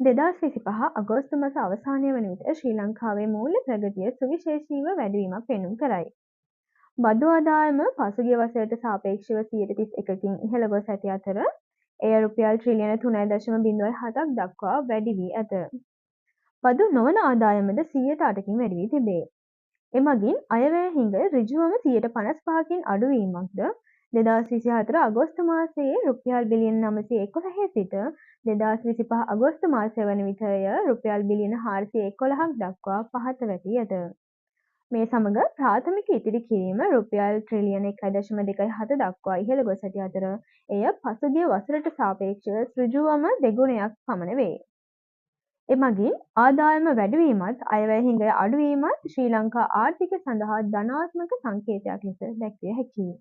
2025 අගෝස්තු මාස අවසානය වන විට ශ්‍රී ලංකාවේ මූල්‍ය ප්‍රගතිය සුවිශේෂීව වැඩිවීමක් පෙන්නුම් කරයි. බදු ආදායම පසුගිය වසරට සාපේක්ෂව 31%කින් ඉහළ ගොස් ඇති අතර එය රුපියල් ට්‍රිලියන 3.07ක් දක්වා වැඩි වී ඇත. බදු නොවන ආදායමද 108කින් වැඩි වී තිබේ. එමගින් අයවැය හිඟ ඍජුවම 55කින් අඩුවීමක්ද 2024 අගෝස්තු මාසයේ රුපියල් බිලියන 911 සිට 2025 අගෝස්තු මාසය වන විට එය රුපියල් බිලියන 411ක් දක්වා පහත වැටී ඇත. මේ සමග ප්‍රාථමික ඉතිරි කිරීම රුපියල් ට්‍රිලියන 1.27 දක්වා ඉහළ ගොස් ඇති අතර එය පසුගිය වසරට සාපේක්ෂව ඍජුවම දෙගුණයක් පමණ වේ. එමගින් ආදායම වැඩිවීමත් අයවැය හිඟය අඩුවීමත් ශ්‍රී ලංකා ආර්ථිකය සඳහා ධනාත්මක සංකේතයක් ලෙස දැක්විය හැකියි.